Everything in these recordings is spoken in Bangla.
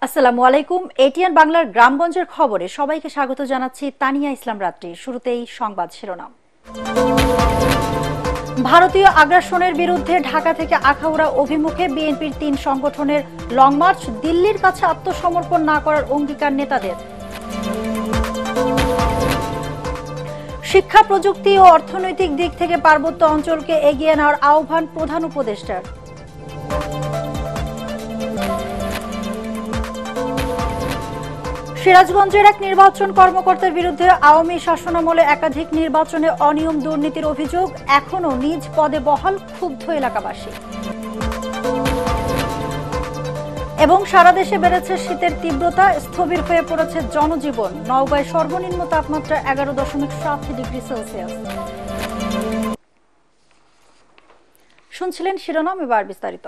আসসালামু আলাইকুম। এটিএন বাংলার গ্রামগঞ্জের খবরে সবাইকে স্বাগত জানাচ্ছি। তানিয়া ইসলাম রাত্রি। শুরুতেই সংবাদ শিরোনাম। ভারতীয় আগ্রাসনের বিরুদ্ধে ঢাকা থেকে আখাউড়া অভিমুখে বিএনপির ৩ সংগঠনের লং মার্চ। দিল্লির কাছে আত্মসমর্পণ না করার অঙ্গীকার নেতাদের। শিক্ষা, প্রযুক্তি ও অর্থনৈতিক দিক থেকে পার্বত্য অঞ্চলকে এগিয়ে নেওয়ার আহ্বান প্রধান উপদেষ্টার। সিরাজগঞ্জের এক নির্বাচন কর্মকর্তার বিরুদ্ধে আওয়ামী শাসনামলে একাধিক নির্বাচনে অনিয়ম দুর্নীতির অভিযোগ। এখনও নিজ পদে বহাল ক্ষুব্ধ এলাকাবাসী। এবং সারা দেশে বেড়েছে শীতের তীব্রতা, স্থবির হয়ে পড়েছে জনজীবন। নওগাঁয় সর্বনিম্ন তাপমাত্রা 11.7 ডিগ্রি সেলসিয়াস। শুনছিলেন শিরোনাম, এবার বিস্তারিত।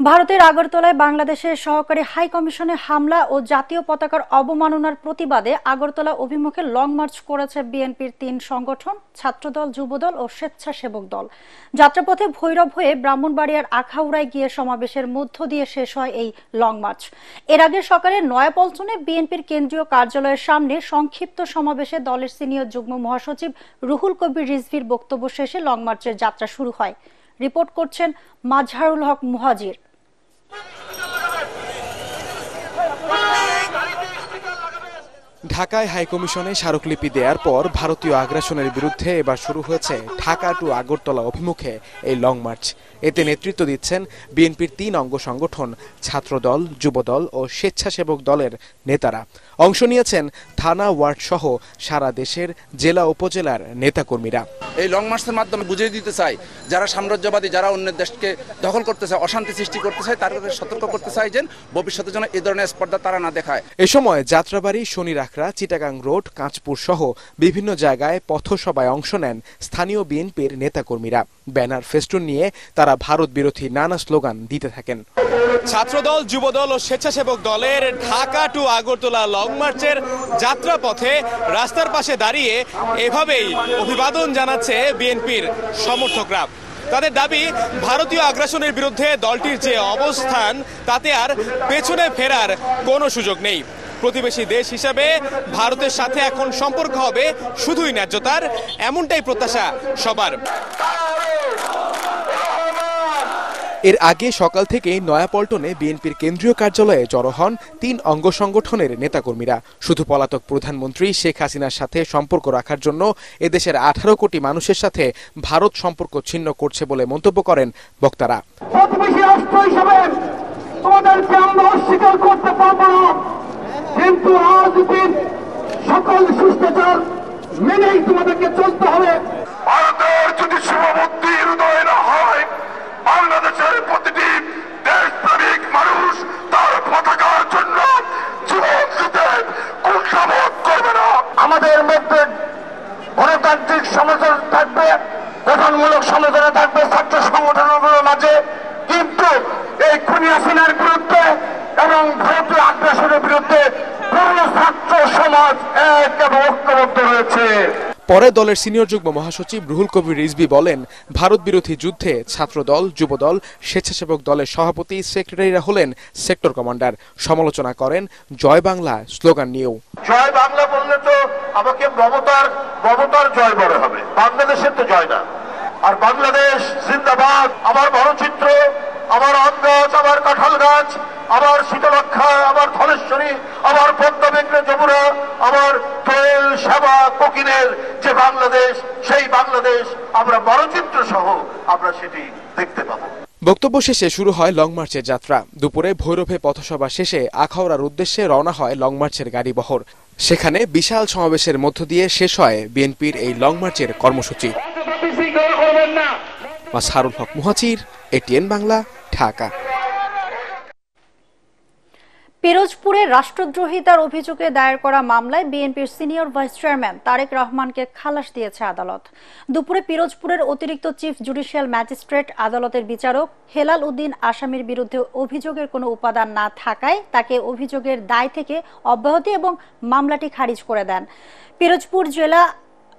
ভারতের আগরতলায় বাংলাদেশের সহকারী হাই কমিশনে হামলা ও জাতীয় পতাকার অবমাননার প্রতিবাদে আগরতলা অভিমুখে লং মার্চ করেছে বিএনপির ৩ সংগঠন, ছাত্রদল, যুবদল ও স্বেচ্ছাসেবক দল। যাত্রাপথে ভৈরব হয়ে ব্রাহ্মণবাড়িয়ার আখাউড়ায় গিয়ে সমাবেশের মধ্য দিয়ে শেষ হয় এই লং মার্চ। এর আগে সকালে নয়াপল্টনে বিএনপির কেন্দ্রীয় কার্যালয়ের সামনে সংক্ষিপ্ত সমাবেশে দলের সিনিয়র যুগ্ম মহাসচিব রুহুল কবির রিজভীর বক্তব্য শেষে লং মার্চের যাত্রা শুরু হয়। রিপোর্ট করছেন মাজহারুল হক মুহাজির। ঢাকায় হাইকমিশনে স্মারকলিপি দেওয়ার পর ভারতীয় আগ্রাসনের বিরুদ্ধে এবার শুরু হয়েছে ঢাকা টু আগরতলা অভিমুখে এই লং মার্চ। এতে নেতৃত্ব দিচ্ছেন বিএনপির ৩ অঙ্গ সংগঠন, ছাত্রদল, যুবদল ও স্বেচ্ছাসেবক দলের নেতারা। অংশ নিয়েছেন থানা, ওয়ার্ড সহ সারা দেশের জেলা উপজেলার নেতাকর্মীরা। এই লং মার্চের মাধ্যমে বুঝিয়ে দিতে চাই, যারা সাম্রাজ্যবাদী, যারা অন্যের দেশকে দখল করতে চায়, অশান্তি সৃষ্টি করতে চায়, তাদেরকে সতর্ক করতে চাই যেন ভবিষ্যতের জন্য এই ধরনের স্পর্ধা তারা না দেখায়। এ সময় যাত্রাবাড়ি, শনিরাখড়া, চিটাগাং রোড, কাঁচপুর সহ বিভিন্ন জায়গায় পথসভায় অংশ নেন স্থানীয় বিএনপির নেতাকর্মীরা। ব্যানার, ফেস্টুন নিয়ে তারা ভারত বিরোধী নানা স্লোগান দিতে থাকেন। ছাত্রদল, যুবদল ও স্বেচ্ছাসেবক দলের ঢাকা টু আগরতলা লং মার্চের যাত্রাপথে রাস্তার পাশে দাঁড়িয়ে এভাবেই অভিবাদন জানাচ্ছে বিএনপির সমর্থকরা। তাদের দাবি, ভারতীয় আগ্রাসনের বিরুদ্ধে দলটির যে অবস্থান, তাতে আর পেছনে ফেরার কোনো সুযোগ নেই। প্রতিবেশী দেশ হিসাবে ভারতের সাথে এখন সম্পর্ক হবে শুধুই ন্যায্যতার, এমনটাই প্রত্যাশা সবার। এর আগে সকাল থেকেই নয়াপল্টনে বিএনপির কেন্দ্রীয় কার্যালয়ে জড়ো হন ৩ অঙ্গ সংগঠনের নেতাকর্মীরা। শুধু পলাতক প্রধানমন্ত্রী শেখ হাসিনার সাথে সম্পর্ক রাখার জন্য এদেশের 18 কোটি মানুষের সাথে ভারত সম্পর্ক ছিন্ন করছে বলে মন্তব্য করেন বক্তারা। প্রতিবেশী রাষ্ট্র হিসেবে তোমাদেরকে আমরা অস্বীকার করতে পারবো না, কিন্তু রাজনীতির সকল শিষ্টাচার মেনেই তোমাদেরকে চলতে হবে। ভারতের যদি শুভবুদ্ধি হৃদয় না হয়, বাংলাদেশের প্রতিটি দেশপ্রেমিক মানুষ তার পতাকার জন্য জীবন দিতে কুণ্ঠাবোধ করবে না। আমাদের মধ্যে গণতান্ত্রিক সমালোচনা থাকবে, গঠনমূলক সমালোচনা থাকবে ছাত্র সংগঠনগুলোর মাঝে, কিন্তু এই খুনি হাসিনার বিরুদ্ধে এবং ভারতীয় আগ্রাসনের বিরুদ্ধে পূর্ণ ছাত্র সমাজ এক এবং ঐক্যবদ্ধ হয়েছে। পরে দলের সিনিয়র যুগ্ম মহাসচিব রুহুল কবির রিজভী বলেন, ভারত বিরোধী যুদ্ধে ছাত্রদল, যুবদল, স্বেচ্ছাসেবক দলের সভাপতি, সেক্রেটারিরা হলেন সেক্টর কমান্ডার। সমালোচনা করেন জয় বাংলা স্লোগান নিয়েও। জয় বাংলা বললে তো আমাকে মমতার জয় বড় হবে, বাংলাদেশের তো জয় না। আর বাংলাদেশ জিন্দাবাদ, আমার বড়চিত্র, আমার আম গাছ, আমার কাঁঠাল গাছ, আমার শীতলক্ষা, আমার ধলেশ্বরী, আমার পদ্মা, যমুনা, আমার দোয়েল, সেবা, কোকিলের যে বাংলাদেশ, সেই বাংলাদেশ আমরা বড়চিত্র সহ আমরা সেটি দেখতে পাবো। বক্তব্য শেষে শুরু হয় লং মার্চের যাত্রা। দুপুরে ভৈরবে পথসভা শেষে আখাউড়ার উদ্দেশ্যে রওনা হয় লং মার্চের গাড়িবহর। সেখানে বিশাল সমাবেশের মধ্য দিয়ে শেষ হয় বিএনপির এই লং মার্চের কর্মসূচি। মাজহারুল হক মুহাজির, এটিএন বাংলা, ঢাকা। পিরোজপুরে রাষ্ট্রদ্রোহিতার অভিযোগে দায়ের করা মামলায় বিএনপির সিনিয়র ভাইস চেয়ারম্যান তারেক রহমানকে খালাস দিয়েছে আদালত। দুপুরে পিরোজপুরের অতিরিক্ত চিফ জুডিশিয়াল ম্যাজিস্ট্রেট আদালতের বিচারক হেলাল উদ্দিন আসামির বিরুদ্ধে অভিযোগের কোনো উপাদান না থাকায় তাকে অভিযোগের দায় থেকে অব্যাহতি এবং মামলাটি খারিজ করে দেন। পিরোজপুর জেলা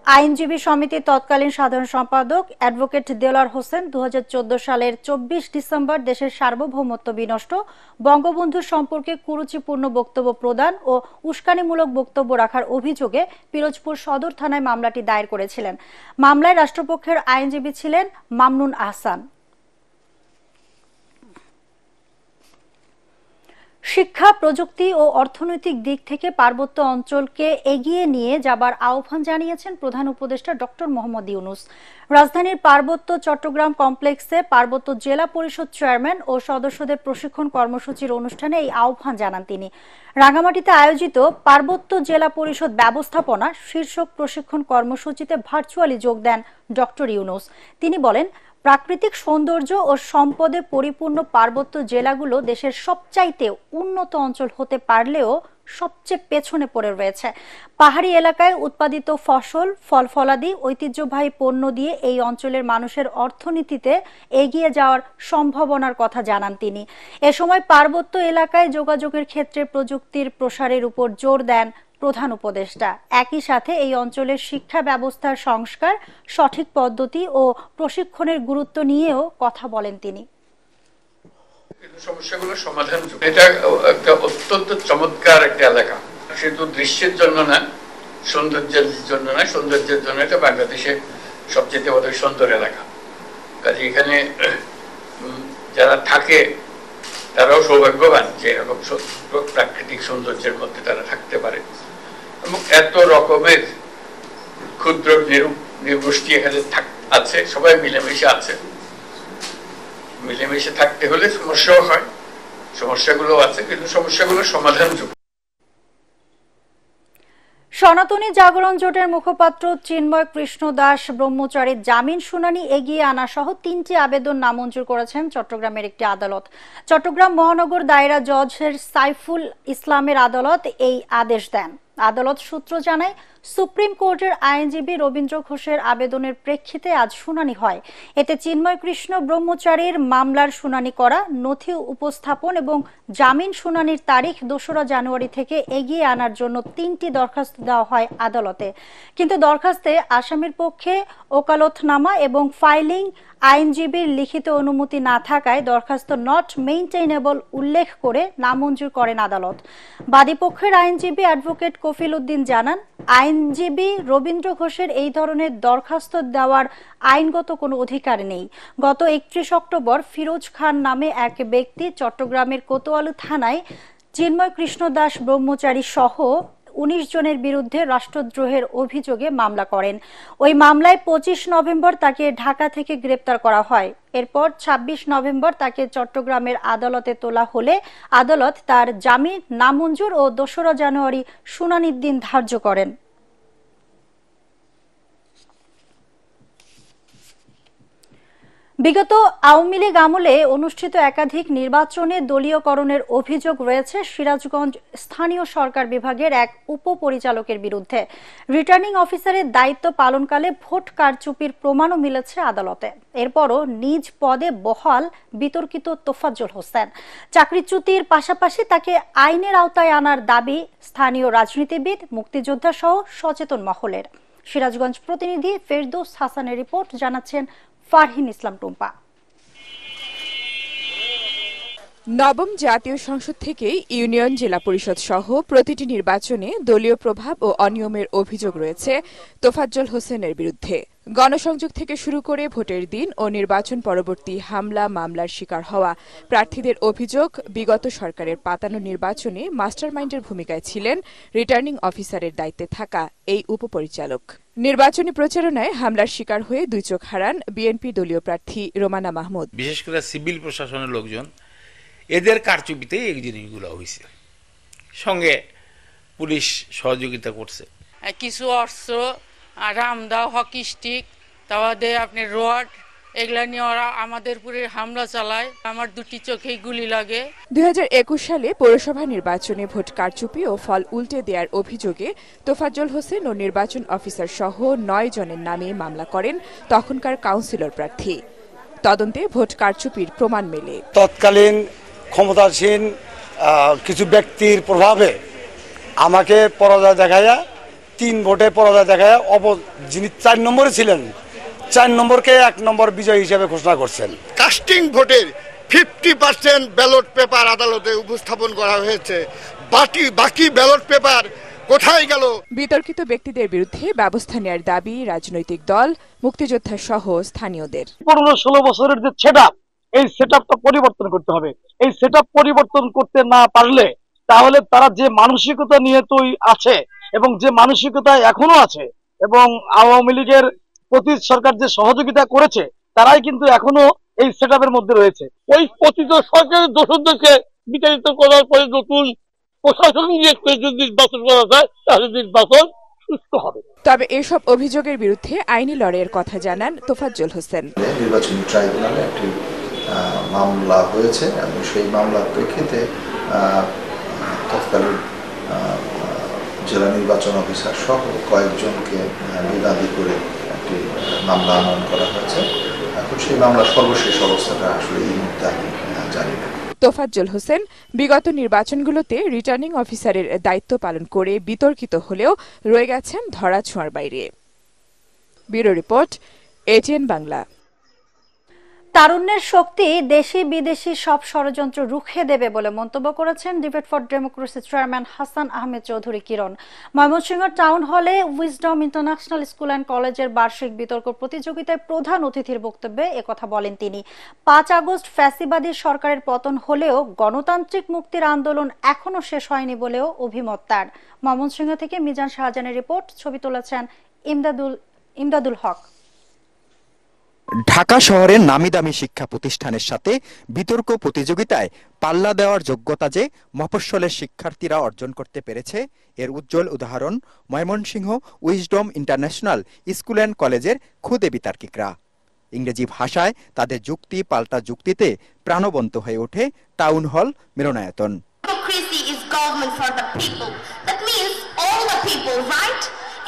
আইনজীবী সমিতির তৎকালীন সাধারণ সম্পাদক অ্যাডভোকেট দেলোয়ার হোসেন 2014 সালের 24 ডিসেম্বর দেশের সার্বভৌমত্ব বিনষ্ট, বঙ্গবন্ধু সম্পর্কে কুরুচিপূর্ণ বক্তব্য প্রদান ও উস্কানিমূলক বক্তব্য রাখার অভিযোগে পিরোজপুর সদর থানায় মামলাটি দায়ের করেছিলেন। মামলায় রাষ্ট্রপক্ষের আইনজীবী ছিলেন মামনুন আহসান। শিক্ষা, প্রযুক্তি ও অর্থনৈতিক দিক থেকে পার্বত্য অঞ্চলকে এগিয়ে নিয়ে যাবার আহ্বান জানিয়েছেন প্রধান উপদেষ্টা ডক্টর মোহাম্মদ ইউনূস। রাজধানীর পার্বত্য চট্টগ্রাম কমপ্লেক্সে পার্বত্য জেলা পরিষদ চেয়ারম্যান ও সদস্যদের প্রশিক্ষণ কর্মসূচির অনুষ্ঠানে এই আহ্বান জানান তিনি। রাঙামাটিতে আয়োজিত পার্বত্য জেলা পরিষদ ব্যবস্থাপনা শীর্ষক প্রশিক্ষণ কর্মসূচিতে ভার্চুয়ালি যোগ দেন ডক্টর ইউনূস। তিনি বলেন, প্রাকৃতিক সৌন্দর্য ও সম্পদে পরিপূর্ণ পার্বত্য জেলাগুলো দেশের সবচাইতে উন্নত অঞ্চল হতে পারলেও সবচেয়ে পেছনে পড়ে রয়েছে। পাহাড়ি এলাকায় উৎপাদিত ফসল, ফলফলাদি, ঐতিহ্যবাহী পণ্য দিয়ে এই অঞ্চলের মানুষের অর্থনীতিতে এগিয়ে যাওয়ার সম্ভাবনার কথা জানান তিনি। এ সময় পার্বত্য এলাকায় যোগাযোগের ক্ষেত্রে প্রযুক্তির প্রসারের উপর জোর দেন প্রধান উপদেষ্টা। একই সাথে এই অঞ্চলের শিক্ষা ব্যবস্থার সংস্কার, সঠিক পদ্ধতি ও প্রশিক্ষণের গুরুত্ব নিয়েও কথা বলেন তিনি। সমস্যাগুলোর সমাধান, এটা একটা অত্যন্ত চমৎকার একটা এলাকা, শুধু দৃশ্যের জন্য না, সৌন্দর্যের জন্য না, সৌন্দর্যের জন্য এটা বাংলাদেশের সবচেয়ে বড় সুন্দর এলাকা। কাজে এখানে যারা থাকে তারাও সৌভাগ্যবান যে এরকম প্রাকৃতিক সৌন্দর্যের মধ্যে তারা থাকতে পারে। এবং এত রকমের ক্ষুদ্র নৃগোষ্ঠী এখানে আছে, সবাই মিলেমিশে আছে। মিলেমিশে থাকতে হলে সমস্যাও হয়, সমস্যাগুলো আছে, কিন্তু সমস্যাগুলোর সমাধানযোগ্য। সনাতনী জাগরণ জোটের মুখপাত্র চিন্ময় কৃষ্ণ দাস ব্রহ্মচারীর জামিন শুনানি এগিয়ে আনা সহ 3টি আবেদন নামঞ্জুর করেছেন চট্টগ্রামের একটি আদালত। চট্টগ্রাম মহানগর দায়রা জজের সাইফুল ইসলামের আদালত এই আদেশ দেন। আদালত সূত্র জানায়, সুপ্রিম কোর্টের আইনজীবী রবীন্দ্র ঘোষের আবেদনের প্রেক্ষিতে আজ শুনানি হয়। এতে চিন্ময় কৃষ্ণ ব্রহ্মচারীর মামলার শুনানি করা, নথি উপস্থাপন এবং জামিন শুনানির তারিখ 2রা জানুয়ারি থেকে এগিয়ে আনার জন্য 3টি দরখাস্ত দেওয়া হয় আদালতে। কিন্তু দরখাস্তে আসামির পক্ষে ওকালতনামা এবং ফাইলিং আইনজীবীর লিখিত অনুমতি না থাকায় দরখাস্ত নট মেইনটেইনেবল উল্লেখ করে নামঞ্জুর করেন আদালত। বাদীপক্ষের আইনজীবী অ্যাডভোকেট কফিল উদ্দিন জানান, আইনজীবী রবীন্দ্র ঘোষের এই ধরনের দরখাস্ত দেওয়ার আইনগত কোনো অধিকার নেই। গত 31 অক্টোবর ফিরোজ খান নামে এক ব্যক্তি চট্টগ্রামের কোতোয়ালি থানায় চিন্ময় কৃষ্ণ দাস ব্রহ্মচারী সহ 19 জনের বিরুদ্ধে রাষ্ট্রদ্রোহের অভিযোগে মামলা করেন। ওই মামলায় 25 নভেম্বর তাকে ঢাকা থেকে গ্রেপ্তার করা হয়। এরপর 26 নভেম্বর তাকে চট্টগ্রামের আদালতে তোলা হলে আদালত তার জামিন নামঞ্জুর ও 2রা জানুয়ারি শুনানির দিন ধার্য করেন। বিগত আওয়ামী লীগ আমলে অনুষ্ঠিত একাধিক নির্বাচনে দলীয়করণের অভিযোগ রয়েছে সিরাজগঞ্জ স্থানীয় সরকার বিভাগের এক উপপরিচালকের বিরুদ্ধে। রিটার্নিং অফিসারের দায়িত্ব পালনকালে ভোট কারচুপির প্রমাণও মিলেছে আদালতে। এরপরও নিজ পদে বহাল বিতর্কিত তোফাজ্জল হোসেন। চাকরিচ্যুতির পাশাপাশি তাকে আইনের আওতায় আনার দাবি স্থানীয় রাজনীতিবিদ, মুক্তিযোদ্ধা সহ সচেতন মহলের। সিরাজগঞ্জ প্রতিনিধি ফেরদৌস হাসানের রিপোর্ট, জানাচ্ছেন ফারহিন ইসলাম টুম্পা। নবম জাতীয় সংসদ থেকে ইউনিয়ন, জেলা পরিষদ সহ প্রতিটি নির্বাচনে দলীয় প্রভাব ও অনিয়মের অভিযোগ রয়েছে তোফাজ্জল হোসেনের বিরুদ্ধে। গণসংযোগ থেকে শুরু করে ভোটের দিন ও নির্বাচন পরবর্তী হামলা মামলার শিকার হওয়া প্রার্থীদের অভিযোগ, বিগত সরকারের পাতানো নির্বাচনে মাস্টারমাইন্ডের ভূমিকায় ছিলেন রিটার্নিং অফিসারের দায়িত্বে থাকা এই উপপরিচালক। নির্বাচনী প্রচারণায় হামলার শিকার হয়ে 2 চোখ হারান বিএনপি দলীয় প্রার্থী রোমানা মাহমুদ। বিশেষ করে সিভিল প্রশাসনের লোকজন, এদের কারচুপিতে এই জিনিসগুলো হয়েছে, সঙ্গে পুলিশ সহযোগিতা করছে। কিছু অস্ত্র, রামদা, হকি স্টিক, তাওয়াদে আপনি রড, এগুলা নিয়ে ওরা আমাদের উপরে হামলা চালায়। আমার 2টি চোখেই গুলি লাগে। 2021 সালে পৌরসভা নির্বাচনে ভোট কারচুপি ও ফল উল্টে দেওয়ার অভিযোগে তোফাজ্জল হোসেন ও নির্বাচন অফিসার সহ 9 জনের নামে মামলা করেন তখনকার কাউন্সিলর প্রার্থী। তদন্তে ভোট কারচুপির প্রমাণ মেলে। তৎকালীন ক্ষমতাসীন কিছু ব্যক্তির প্রভাবে আমাকে পরাজয় দেখাইয়া 3 ভোটে পরাজয় দেখায় যিনি 4 নম্বরে ছিলেন 4 নম্বরকে 1 নম্বর বিজয় হিসেবে ঘোষণা করছেন। কাস্টিং ভোটের 50% ব্যালট পেপার আদালতে উপস্থাপন করা হয়েছে, বাকি ব্যালট পেপার কোথায় গেল? বিতর্কিত ব্যক্তিদের বিরুদ্ধে ব্যবস্থা নেওয়ার দাবি রাজনৈতিক দল, মুক্তিযোদ্ধা সহ স্থানীয়দের। 15-16 বছরের যে সেটআপ, এই সেটআপটা পরিবর্তন করতে হবে। এই সেটআপ পরিবর্তন করতে না পারলে তাহলে তারা যে মানসিকতা নিয়ে তো আছে এবং যে মানসিকতা এখনো আছে এবং আওয়ামী লীগের প্রতি সরকার যে সহযোগিতা করেছে তারাই কিন্তু এখনো এই সেটআপের মধ্যে রয়েছে। ওই পতিত সরকারের দোষরদেরকে বিচারিত করার পরে নতুন প্রশাসন নিয়ে যদি নির্বাচন করা যায় তাহলে নির্বাচন সুস্থ হবে। তবে এসব অভিযোগের বিরুদ্ধে আইনি লড়াইয়ের কথা জানান তোফাজ্জল হোসেন। নির্বাচনী ট্রাইব্যুনালে একটি মামলা হয়েছে এবং সেই মামলার প্রেক্ষিতে তৎকালীন জেলা নির্বাচন অফিসার সহ কয়েকজনকে বিবাদী করে একটি মামলা আনয়ন করা হয়েছে। এখন সেই মামলার সর্বশেষ অবস্থাটা আসলে এই মুহূর্তে আমি জানি না। তোফাজ্জল হোসেন বিগত নির্বাচনগুলোতে রিটার্নিং অফিসারের দায়িত্ব পালন করে বিতর্কিত হলেও রয়ে গেছেন ধরাছোঁয়ার বাইরে। Bureau report, ATN Bangla. তারুণ্যের শক্তি দেশি বিদেশি সব ষড়যন্ত্র রুখে দেবে বলে মন্তব্য করেছেন debate for democracy chairman Hasan Ahmed Chowdhury Kiran. Mymensingh town হলে উইজডম ইন্টারন্যাশনাল স্কুল অ্যান্ড কলেজের বার্ষিক বিতর্ক প্রতিযোগিতায় প্রধান অতিথির বক্তব্যে একথা বলেন তিনি। 5 আগস্ট ফ্যাসিবাদী সরকারের পতন হলেও গণতান্ত্রিক মুক্তির আন্দোলন এখনো শেষ হয়নি বলেও অভিমত তার। ময়মনসিংহ থেকে মিজান শাহজাহানের রিপোর্ট, ছবি তুলেছেন ইমদাদুল হক। ঢাকা শহরের নামিদামি শিক্ষা প্রতিষ্ঠানের সাথে বিতর্ক প্রতিযোগিতায় পাল্লা দেওয়ার যোগ্যতা যে মফস্বলের শিক্ষার্থীরা অর্জন করতে পেরেছে এর উজ্জ্বল উদাহরণ Mymensingh wisdom international school and কলেজের খুদে বিতার্কিকরা। ইংরেজি ভাষায় তাদের যুক্তি পাল্টা যুক্তিতে প্রাণবন্ত হয়ে ওঠে town hall মিলনায়তন।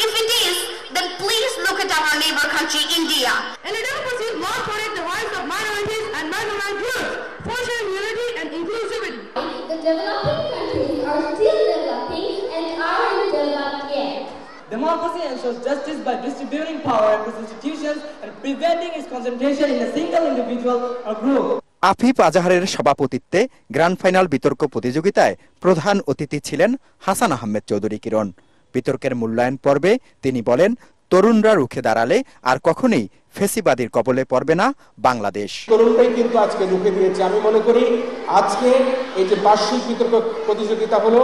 If it is, then please look at our neighbor country, India. And in democracy, law protects the rights of minorities and marginalized groups, fostering unity and inclusivity. The developing countries are still developing and aren't developed yet. Democracy ensures justice by distributing power across institutions and preventing its concentration in a single individual or group. Afif আজাহারের সভাপতিত্বে গ্র্যান্ড ফাইনাল বিতর্ক প্রতিযোগিতায় প্রধান অতিথি ছিলেন হাসান আহমেদ চৌধুরী কিরণ। বিতর্কের মূল্যায়ন পর্বে তিনি বলেন, তরুণরা রুখে দাঁড়ালে আর কখনোই ফেসিবাদীর কবলে পড়বে না বাংলাদেশ। তরুণরাই কিন্তু আজকে রুখে দিয়েছে। আমি মনে করি আজকে এই যে বার্ষিক বিতর্ক প্রতিযোগিতা হলো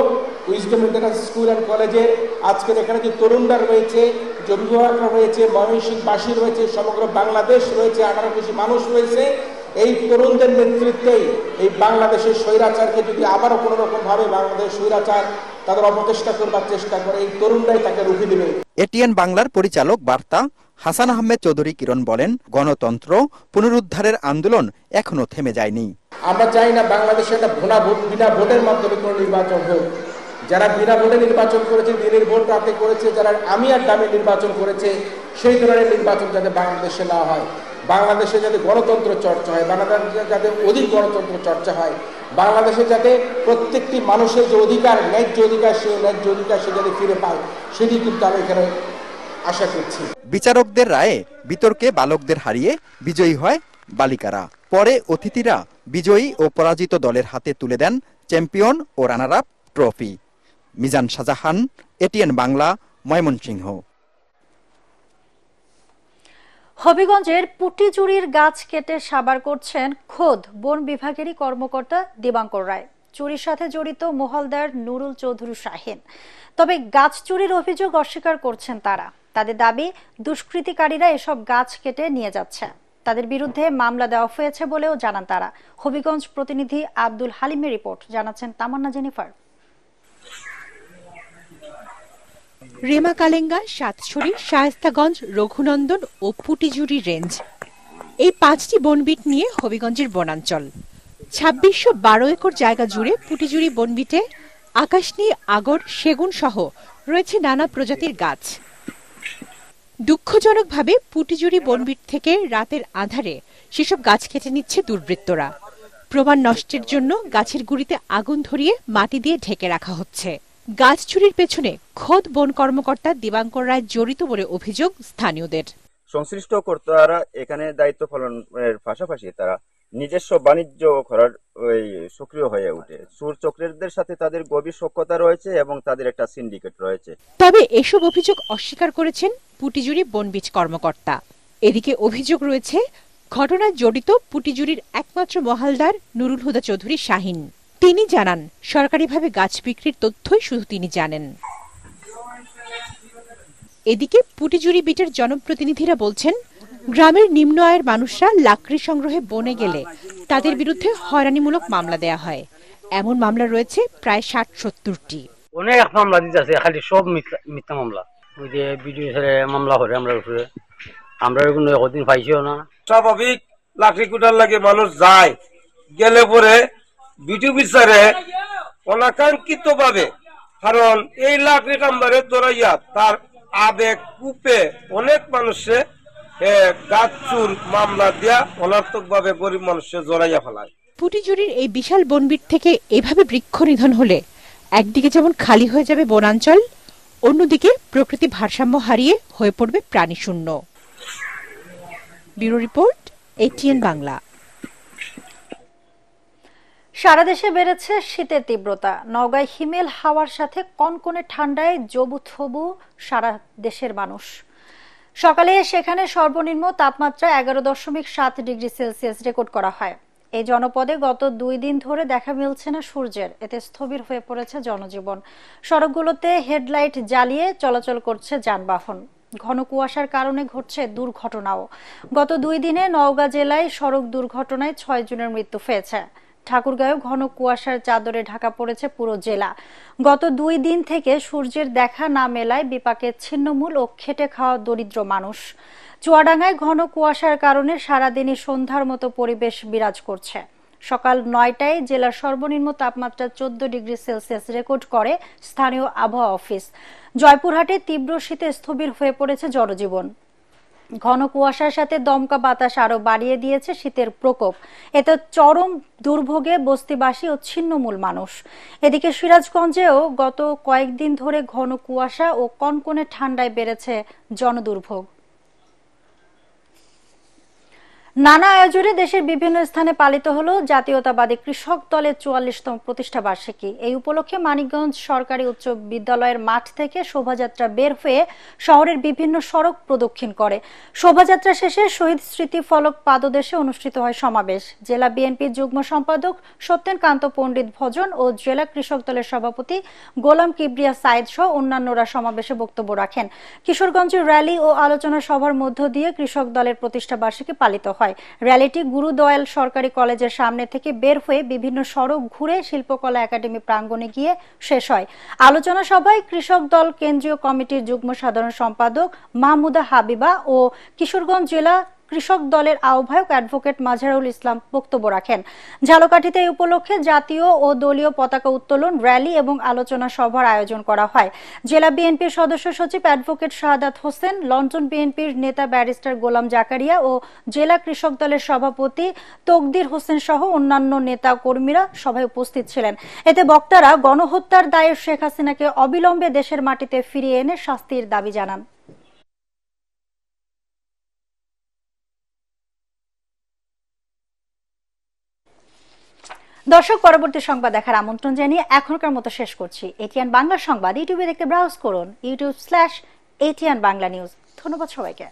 উইজডম ইন্টারন্যাশনাল স্কুল অ্যান্ড কলেজে, আজকের এখানে যে তরুণরা রয়েছে, যে অভিভাবকরা রয়েছে, ময়মনসিংহবাসী রয়েছে, সমগ্র বাংলাদেশ রয়েছে, 18 কোটি মানুষ রয়েছে, এই তরুণদের নেতৃত্বেই এই বাংলাদেশের স্বৈরাচারকে যদি আবারও কোনো রকম ভাবে বাংলাদেশ স্বৈরাচার তাদের অপচেষ্টা করবার চেষ্টা করে, এই তরুণরাই তাকে রুখে দেবে। এটিএন বাংলার পরিচালক বার্তা হাসান আহমেদ চৌধুরী কিরণ বলেন, গণতন্ত্র পুনরুদ্ধারের আন্দোলন এখনো থেমে যায়নি। আমরা চাই না বাংলাদেশে একটা বিনা ভোটের মাধ্যমে কোনো নির্বাচন হোক। যারা বিনা ভোটে নির্বাচন করেছে, দিনের ভোট রাতে করেছে, যারা আমি আর দামে নির্বাচন করেছে, সেই ধরনের নির্বাচন যাতে বাংলাদেশে না হয়। বাংলাদেশে যাতে গণতন্ত্র চর্চা হয়, বাংলাদেশে যাতে অধিক গণতন্ত্র চর্চা হয়, বাংলাদেশে যাতে প্রত্যেকটি মানুষের যে অধিকার, ন্যায্য অধিকার, সেই ন্যায্য অধিকার সে যাতে ফিরে পায়, সেটি কিন্তু আমি এখানে আশা করছি। বিচারকদের রায়ে বিতর্কে বালকদের হারিয়ে বিজয়ী হয় বালিকারা। পরে অতিথিরা বিজয়ী ও পরাজিত দলের হাতে তুলে দেন চ্যাম্পিয়ন ও runner up trophy. Mizan Shahjahan, ATN Bangla, Mymensingh. হবিগঞ্জের পুটিচুরির গাছ কেটে সাবার করছেন খোদ বন বিভাগেরই কর্মকর্তা দিবাঙ্কর রায়। চুরির সাথে জড়িত মোহালদার নুরুল চৌধুরী শাহিন। তবে গাছ চুরির অভিযোগ অস্বীকার করছেন তারা। তাদের দাবি, দুষ্কৃতিকারীরা এসব গাছ কেটে নিয়ে যাচ্ছে। তাদের বিরুদ্ধে মামলা দেওয়া হয়েছে বলেও জানান তারা। হবিগঞ্জ প্রতিনিধি আব্দুল হালিমের রিপোর্ট, জানাচ্ছেন তামান্না জেনিফার। রেমাকালেঙ্গা, সাতছড়ি, শায়েস্তাগঞ্জ, রঘুনন্দন ও পুটিজুরি রেঞ্জ, এই 5টি বনবিট নিয়ে হবিগঞ্জের বনাঞ্চল। 2612 একর জায়গা জুড়ে পুটিজুরি বনবিটে আকাশনী, আগর, সেগুন সহ রয়েছে নানা প্রজাতির গাছ। দুঃখজনকভাবে পুটিজুরি বনবিট থেকে রাতের আঁধারে সেসব গাছ কেটে নিচ্ছে দুর্বৃত্তরা। প্রমাণ নষ্টের জন্য গাছের গুড়িতে আগুন ধরিয়ে মাটি দিয়ে ঢেকে রাখা হচ্ছে। গাছ চুরির পেছনে খোদ বন কর্মকর্তা দিবাঙ্কর রায় জড়িত বলে অভিযোগ স্থানীয়দের। সংশ্লিষ্ট কর্তারা এখানে দায়িত্ব পালনের পাশাপাশি তারা নিজস্ব বাণিজ্য করার সক্রিয় হয়ে ওঠে। চোর চক্রীদের সাথে তাদের গভীর সখ্যতা রয়েছে এবং তাদের একটা সিন্ডিকেট রয়েছে। তবে এসব অভিযোগ অস্বীকার করেছেন পুটিজুরি বনবিচ কর্মকর্তা। এদিকে অভিযোগ রয়েছে ঘটনায় জড়িত পুটিজুরির একমাত্র মহালদার নুরুল হুদা চৌধুরী শাহিন। তিনি জানান, সরকারিভাবে গাছ বিক্রির তথ্যই শুধু তিনি জানেন। এদিকে পুটিজুরি বিটের জনপ্রতিনিধিরা বলছেন, গ্রামের নিম্ন আয়ের মানুষরা লাকড়ি সংগ্রহে বনে গেলে তাদের বিরুদ্ধে হয়রানিমূলক মামলা দেয়া হয়। এমন মামলা রয়েছে প্রায় ৬০-৭০টি। অনেক মামলা দিতে আছে, খালি সব মিথ্যা মামলা। ওই যে বিডিও স্যারে মামলা করে আমরা উপরে, আমরা কোনো একদিন পাইছিও না। স্বাভাবিক লাকড়ি কুটার লাগে মানুষ যায়, গেলে পরে বিডিও বিচারে অনাকাঙ্ক্ষিত ভাবে, কারণ এই লাকড়ি কামবারে দৌড়াইয়া তার আবেগ কূপে অনেক মানুষে গাছ চুর মামলা দিয়া অনার্থক ভাবে গরিব মানুষে জড়াইয়া ফেলায়। পুটিজুরির এই বিশাল বনবিট থেকে এভাবে বৃক্ষ নিধন হলে একদিকে যেমন খালি হয়ে যাবে বনাঞ্চল, অন্যদিকে প্রকৃতি ভারসাম্য হারিয়ে হয়ে পড়বে প্রাণীশূন্য। Bureau report, ATN Bangla. সারা দেশে বেড়েছে শীতের তীব্রতা। নওগাঁয় হিমেল হাওয়ার সাথে কনকনে ঠান্ডায় জবুথবু সারা দেশের মানুষ। সকালে সেখানে সর্বনিম্ন তাপমাত্রা 11.7 ডিগ্রি সেলসিয়াস রেকর্ড করা হয়। এই জনপদে গত 2 দিন ধরে দেখা মিলছে না সূর্যের, এতে স্থবির হয়ে পড়েছে জনজীবন। সড়কগুলোতে হেডলাইট জ্বালিয়ে চলাচল করছে যানবাহন। ঘন কুয়াশার কারণে ঘটছে দুর্ঘটনাও। গত 2 দিনে নওগাঁ জেলায় সড়ক দুর্ঘটনায় 6 জনের মৃত্যু হয়েছে। ঠাকুরগাঁও ঘন কুয়াশার চাদরে ঢাকা পড়েছে পুরো জেলা। গত 2 দিন থেকে সূর্যের দেখা না মেলায় বিপাকে ছিন্নমূল ও খেটে খাওয়া দরিদ্র মানুষ। চুয়াডাঙ্গায় ঘন কুয়াশার কারণে সারাদিনই সন্ধ্যার মতো পরিবেশ বিরাজ করছে। সকাল 9টায় জেলার সর্বনিম্ন তাপমাত্রা 14 ডিগ্রি সেলসিয়াস রেকর্ড করে স্থানীয় আবহাওয়া অফিস। জয়পুরহাটে তীব্র শীতে স্থবির হয়ে পড়েছে জনজীবন। ঘন কুয়াশার সাথে দমকা বাতাস আরো বাড়িয়ে দিয়েছে শীতের প্রকোপ। এতে চরম দুর্ভোগে বস্তিবাসী ও ছিন্নমূল মানুষ। এদিকে সিরাজগঞ্জেও গত কয়েকদিন ধরে ঘন কুয়াশা ও কনকনে ঠান্ডায় বেড়েছে জনদুর্ভোগ। নানা আয়োজনে দেশের বিভিন্ন স্থানে পালিত হলো জাতীয়তাবাদী কৃষক দলের 44তম প্রতিষ্ঠা বার্ষিকী। এই উপলক্ষে মানিকগঞ্জ সরকারি উচ্চ বিদ্যালয়ের মাঠ থেকে শোভাযাত্রা বের হয়ে শহরের বিভিন্ন সড়ক প্রদক্ষিণ করে। শোভাযাত্রা শেষে শহীদ স্মৃতি ফলক পাদদেশে অনুষ্ঠিত হয় সমাবেশ। জেলা বিএনপির যুগ্ম সম্পাদক সত্যেন কান্ত পণ্ডিত ভজন ও জেলা কৃষক দলের সভাপতি গোলাম কিবরিয়া সাইদ সহ অন্যান্যরা সমাবেশে বক্তব্য রাখেন। কিশোরগঞ্জে র্যালি ও আলোচনা সভার মধ্য দিয়ে কৃষক দলের প্রতিষ্ঠা বার্ষিকী পালিত হয়। র্যালিটি গুরু দয়াল সরকারি কলেজের সামনে থেকে বের হয়ে বিভিন্ন সড়ক ঘুরে শিল্পকলা একাডেমি প্রাঙ্গণে গিয়ে শেষ হয়। আলোচনা সভায় কৃষক দল কেন্দ্রীয় কমিটির যুগ্ম সাধারণ সম্পাদক মাহমুদা হাবিবা ও কিশোরগঞ্জ জেলা কৃষক দলের আহ্বায়ক অ্যাডভোকেট মাজহারুল ইসলাম বক্তব্য রাখেন। ঝালকাঠিতে এই উপলক্ষে জাতীয় ও দলীয় পতাকা উত্তোলন, র্যালি এবং আলোচনা সভার আয়োজন করা হয়। জেলা বিএনপির সদস্য সচিব অ্যাডভোকেট শাহাদাত হোসেন, লন্ডন বিএনপির নেতা ব্যারিস্টার গোলাম জাকারিয়া ও জেলা কৃষক দলের সভাপতি তকদির হোসেন সহ অন্যান্য নেতা কর্মীরা সভায় উপস্থিত ছিলেন। এতে বক্তারা গণহত্যার দায়ে শেখ হাসিনাকে অবিলম্বে দেশের মাটিতে ফিরিয়ে এনে শাস্তির দাবি জানান। দর্শক, পরবর্তী সংবাদ দেখার আমন্ত্রণ জানিয়ে এখনকার মতো শেষ করছি। এটিএন বাংলা সংবাদ ইউটিউবে দেখতে ব্রাউজ করুন, youtube/ATN বাংলা নিউজ। ধন্যবাদ সবাইকে।